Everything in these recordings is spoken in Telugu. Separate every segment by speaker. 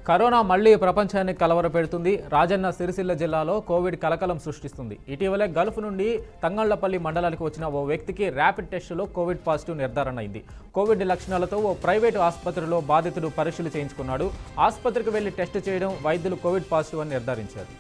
Speaker 1: కరోనా మళ్లీ ప్రపంచాన్ని కలవరపెడుతుంది. రాజన్న సిరిసిల్ల జిల్లాలో కోవిడ్ కలకలం సృష్టిస్తుంది. ఇటీవలే గల్ఫ్ నుండి తంగళ్లపల్లి మండలానికి వచ్చిన ఓ వ్యక్తికి ర్యాపిడ్ టెస్టులో కోవిడ్ పాజిటివ్ నిర్ధారణ అయింది. కోవిడ్ లక్షణాలతో ఓ ప్రైవేటు ఆసుపత్రిలో బాధితుడు పరీక్షలు చేయించుకున్నాడు. ఆసుపత్రికి వెళ్లి టెస్ట్ చేయడం వైద్యులు కోవిడ్ పాజిటివ్ అని నిర్ధారించారు.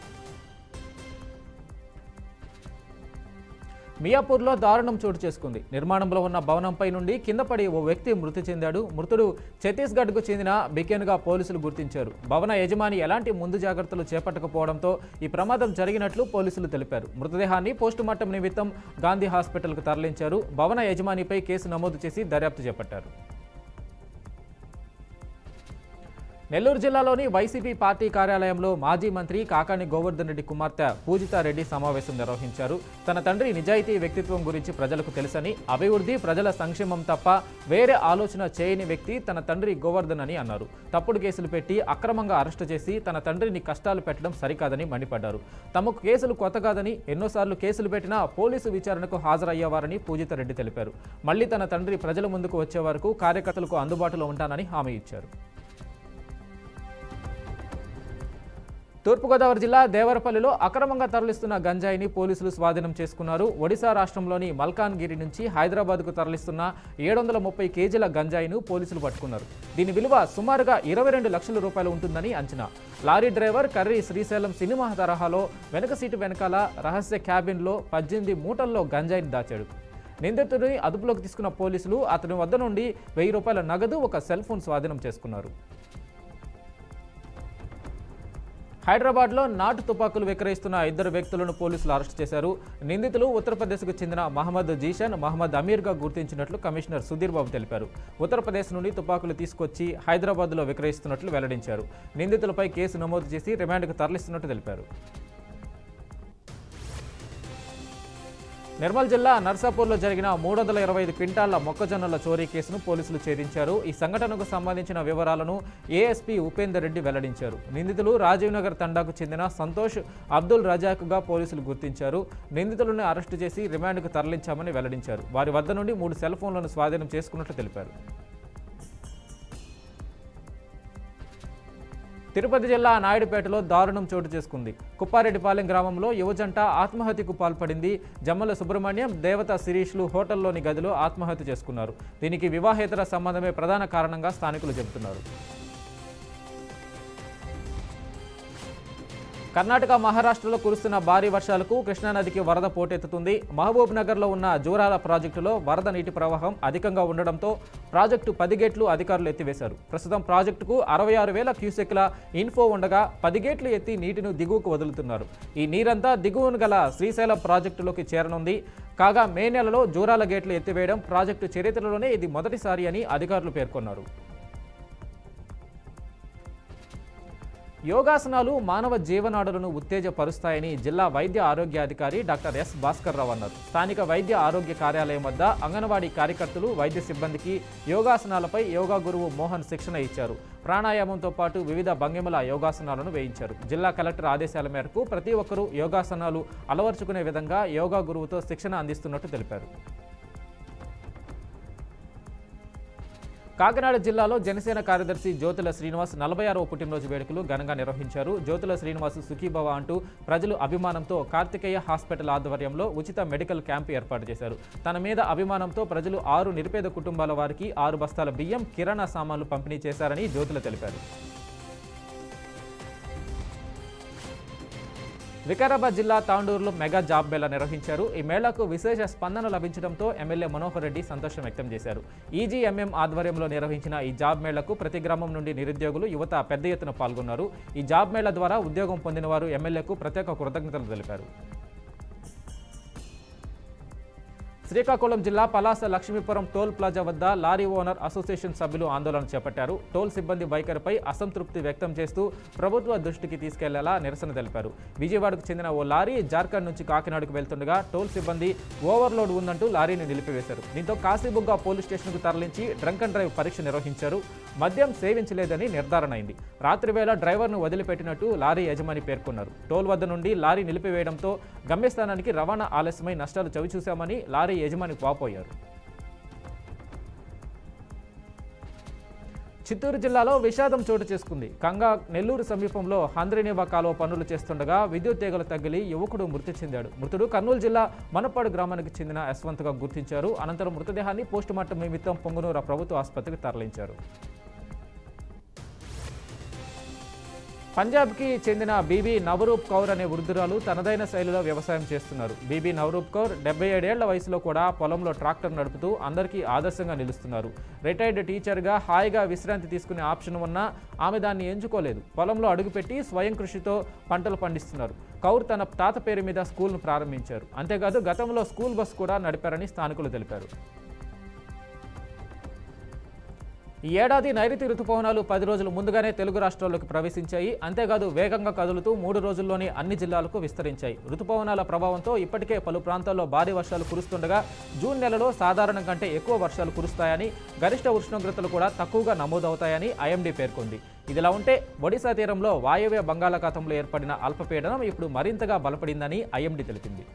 Speaker 1: మియాపూర్లో దారుణం చోటు చేసుకుంది. నిర్మాణంలో ఉన్న భవనంపై నుండి కింద పడి ఓ వ్యక్తి మృతి చెందాడు. మృతుడు ఛత్తీస్గఢ్కు చెందిన బికెన్గా పోలీసులు గుర్తించారు. భవన యజమాని ఎలాంటి ముందు జాగ్రత్తలు చేపట్టకపోవడంతో ఈ ప్రమాదం జరిగినట్లు పోలీసులు తెలిపారు. మృతదేహాన్ని పోస్టుమార్టం నిమిత్తం గాంధీ హాస్పిటల్కు తరలించారు. భవన యజమానిపై కేసు నమోదు చేసి దర్యాప్తు చేపట్టారు. నెల్లూరు జిల్లాలోని వైసీపీ పార్టీ కార్యాలయంలో మాజీ మంత్రి కాకాని గోవర్ధన్ రెడ్డి కుమార్తె పూజితారెడ్డి సమావేశం నిర్వహించారు. తన తండ్రి నిజాయితీ వ్యక్తిత్వం గురించి ప్రజలకు తెలుసని, అభివృద్ధి ప్రజల సంక్షేమం తప్ప వేరే ఆలోచన చేయని వ్యక్తి తన తండ్రి గోవర్ధన్ అని అన్నారు. తప్పుడు కేసులు పెట్టి అక్రమంగా అరెస్టు చేసి తన తండ్రిని కష్టాలు పెట్టడం సరికాదని మండిపడ్డారు. తమకు కేసులు కొత్త కాదని, ఎన్నోసార్లు కేసులు పెట్టినా పోలీసు విచారణకు హాజరయ్యేవారని పూజితారెడ్డి తెలిపారు. మళ్లీ తన తండ్రి ప్రజల ముందుకు వచ్చే వరకు కార్యకర్తలకు అందుబాటులో ఉంటానని హామీ ఇచ్చారు. తూర్పుగోదావరి జిల్లా దేవరపల్లిలో అక్రమంగా తరలిస్తున్న గంజాయిని పోలీసులు స్వాధీనం చేసుకున్నారు. ఒడిశా రాష్ట్రంలోని మల్కాన్గిరి నుంచి హైదరాబాద్కు తరలిస్తున్న 730 కేజీల గంజాయిను పోలీసులు పట్టుకున్నారు. దీని విలువ సుమారుగా 22 లక్షల రూపాయలు ఉంటుందని అంచనా. Lorry driver curry Srisailam cinema తరహాలో వెనక సీటు వెనకాల రహస్య క్యాబిన్లో 18 మూటల్లో గంజాయిని దాచాడు. నిందితుడిని అదుపులోకి తీసుకున్న పోలీసులు అతని వద్ద నుండి 1000 రూపాయల నగదు, ఒక సెల్ ఫోన్ స్వాధీనం చేసుకున్నారు. హైదరాబాద్లో నాటు తుపాకులు విక్రయిస్తున్న 2 వ్యక్తులను పోలీసులు అరెస్టు చేశారు. నిందితులు ఉత్తరప్రదేశ్కు చెందిన మహమ్మద్ జీషన్, మహమ్మద్ అమీర్గా గుర్తించినట్లు కమిషనర్ సుధీర్ బాబు తెలిపారు. ఉత్తరప్రదేశ్ నుండి తుపాకులు తీసుకొచ్చి హైదరాబాద్లో విక్రయిస్తున్నట్లు వెల్లడించారు. నిందితులపై కేసు నమోదు చేసి రిమాండ్కు తరలిస్తున్నట్టు తెలిపారు. నిర్మల్ జిల్లా నర్సాపూర్లో జరిగిన 325 క్వింటాళ్ల మొక్కజొన్నల చోరీ కేసును పోలీసులు ఛేదించారు. ఈ సంఘటనకు సంబంధించిన వివరాలను ఏఎస్పీ ఉపేందర్ రెడ్డి వెల్లడించారు. నిందితులు రాజీవ్ నగర్ తండాకు చెందిన సంతోష్, అబ్దుల్ రజాక్గా పోలీసులు గుర్తించారు. నిందితులను అరెస్టు చేసి రిమాండ్కు తరలించామని వెల్లడించారు. వారి వద్ద నుండి 3 సెల్ ఫోన్లను స్వాధీనం చేసుకున్నట్లు తెలిపారు. తిరుపతి జిల్లా నాయుడుపేటలో దారుణం చోటు చేసుకుంది. కుప్పారెడ్డిపాలెం గ్రామంలో యువజంట ఆత్మహత్యకు పాల్పడింది. జమ్మల సుబ్రహ్మణ్యం, దేవత శిరీష్లు హోటల్లోని గదిలో ఆత్మహత్య చేసుకున్నారు. దీనికి వివాహేతర సంబంధమే ప్రధాన కారణంగా స్థానికులు చెబుతున్నారు. కర్ణాటక, మహారాష్ట్రలో కురుస్తున్న భారీ వర్షాలకు కృష్ణానదికి వరద పోటెత్తుతుంది. మహబూబ్ నగర్లో ఉన్న జూరాల ప్రాజెక్టులో వరద నీటి ప్రవాహం అధికంగా ఉండడంతో ప్రాజెక్టు 10 గేట్లు అధికారులు ఎత్తివేశారు. ప్రస్తుతం ప్రాజెక్టుకు 66,000 క్యూసెక్ల ఇన్ఫో ఉండగా 10 గేట్లు ఎత్తి నీటిని దిగువకు వదులుతున్నారు. ఈ నీరంతా దిగువన గల శ్రీశైలం ప్రాజెక్టులోకి చేరనుంది. కాగా మే నెలలో జూరాల గేట్లు ఎత్తివేయడం ప్రాజెక్టు చరిత్రలోనే ఇది మొదటిసారి అని అధికారులు పేర్కొన్నారు. యోగాసనాలు మానవ జీవనాడులను ఉత్తేజపరుస్తాయని జిల్లా వైద్య ఆరోగ్యాధికారి డాక్టర్ ఎస్ భాస్కర్ రావు అన్నారు. స్థానిక వైద్య ఆరోగ్య కార్యాలయం వద్ద అంగన్వాడీ కార్యకర్తలు, వైద్య సిబ్బందికి యోగాసనాలపై యోగా గురువు మోహన్ శిక్షణ ఇచ్చారు. ప్రాణాయామంతో పాటు వివిధ భంగిమల యోగాసనాలను వేయించారు. జిల్లా కలెక్టర్ ఆదేశాల మేరకు ప్రతి ఒక్కరూ యోగాసనాలు అలవర్చుకునే విధంగా యోగా గురువుతో శిక్షణ అందిస్తున్నట్టు తెలిపారు. కాకినాడ జిల్లాలో జనసేన కార్యదర్శి జ్యోతుల శ్రీనివాస్ 46వ పుట్టినరోజు వేడుకలు ఘనంగా నిర్వహించారు. జ్యోతుల శ్రీనివాస్ సుఖీభవ అంటూ ప్రజలు అభిమానంతో కార్తికేయ హాస్పిటల్ ఆధ్వర్యంలో ఉచిత మెడికల్ క్యాంపు ఏర్పాటు చేశారు. తన మీద అభిమానంతో ప్రజలు 6 నిరుపేద కుటుంబాల వారికి 6 బస్తాల బియ్యం, కిరాణా సామాన్లు పంపిణీ చేశారని జ్యోతుల తెలిపారు. వికారాబాద్ జిల్లా తాండూరులో మెగా జాబ్ మేళా నిర్వహించారు. ఈ మేళాకు విశేష స్పందన లభించడంతో ఎమ్మెల్యే మనోహర్ రెడ్డి సంతోషం వ్యక్తం చేశారు. ఈజీఎంఎం ఆధ్వర్యంలో నిర్వహించిన ఈ జాబ్ మేళాకు ప్రతి గ్రామం నుండి నిరుద్యోగులు, యువత పెద్ద ఎత్తున పాల్గొన్నారు. ఈ జాబ్ మేళా ద్వారా ఉద్యోగం పొందిన వారు ఎమ్మెల్యేకు ప్రత్యేక కృతజ్ఞతలు తెలిపారు. శ్రీకాకుళం జిల్లా పలాస లక్ష్మీపురం టోల్ ప్లాజా వద్ద లారీ ఓనర్ అసోసియేషన్ సభ్యులు ఆందోళన చేపట్టారు. టోల్ సిబ్బంది వైఖరిపై అసంతృప్తి వ్యక్తం చేస్తూ ప్రభుత్వ దృష్టికి తీసుకెళ్లేలా నిరసన తెలిపారు. విజయవాడకు చెందిన ఓ లారీ జార్ఖండ్ నుంచి కాకినాడకు వెళ్తుండగా టోల్ సిబ్బంది ఓవర్లోడ్ ఉందంటూ లారీని నిలిపివేశారు. దీంతో కాశీబుగ్గ పోలీస్ స్టేషన్కు తరలించి డ్రంక్ అండ్ డ్రైవ్ పరీక్ష నిర్వహించారు. మద్యం సేవించలేదని నిర్ధారణ అయింది. రాత్రి వేళ డ్రైవర్ను వదిలిపెట్టినట్టు లారీ యజమాని పేర్కొన్నారు. టోల్ వద్ద నుండి లారీ నిలిపివేయడంతో గమ్యస్థానానికి రవాణా ఆలస్యమై నష్టాలు చవిచూశామని లారీ యజమాని వాపోయారు. చిత్తూరు జిల్లాలో విషాదం చోటు చేసుకుంది. నెల్లూరు సమీపంలో హంద్రినివా కాలువ పనులు చేస్తుండగా విద్యుత్ తీగలు తగిలి యువకుడు మృతి చెందాడు. మృతుడు కర్నూలు జిల్లా మనపాడు గ్రామానికి చెందిన యశ్వంత్గా గుర్తించారు. అనంతరం మృతదేహాన్ని పోస్టుమార్టం నిమిత్తం పొంగునూరు ప్రభుత్వ ఆసుపత్రికి తరలించారు. పంజాబ్కి చెందిన బీబీ నవరూప్ కౌర్ అనే వృద్ధురాలు తనదైన శైలిలో వ్యవసాయం చేస్తున్నారు. బీబీ నవరూప్ కౌర్ 77 ఏళ్ల వయసులో కూడా పొలంలో ట్రాక్టర్ నడుపుతూ అందరికీ ఆదర్శంగా నిలుస్తున్నారు. రిటైర్డ్ టీచర్గా హాయిగా విశ్రాంతి తీసుకునే ఆప్షన్ ఉన్నా ఆమె దాన్ని ఎంచుకోలేదు. పొలంలో అడుగుపెట్టి స్వయం కృషితో పంటలు పండిస్తున్నారు. కౌర్ తన తాత పేరు మీద స్కూల్ను ప్రారంభించారు. అంతేకాదు గతంలో స్కూల్ బస్ కూడా నడిపారని స్థానికులు తెలిపారు. ఈ ఏడాది నైరుతి రుతుపవనాలు 10 రోజులు ముందుగానే తెలుగు రాష్ట్రాల్లోకి ప్రవేశించాయి. అంతేకాదు వేగంగా కదులుతూ 3 రోజుల్లోనే అన్ని జిల్లాలకు విస్తరించాయి. రుతుపవనాల ప్రభావంతో ఇప్పటికే పలు ప్రాంతాల్లో భారీ వర్షాలు కురుస్తుండగా జూన్ నెలలో సాధారణం కంటే ఎక్కువ వర్షాలు కురుస్తాయని, గరిష్ట ఉష్ణోగ్రతలు కూడా తక్కువగా నమోదవుతాయని ఐఎండీ పేర్కొంది. ఇదిలా ఉంటే ఒడిశా తీరంలో వాయవ్య బంగాళాఖాతంలో ఏర్పడిన అల్పపీడనం ఇప్పుడు మరింతగా బలపడిందని ఐఎండీ తెలిపింది.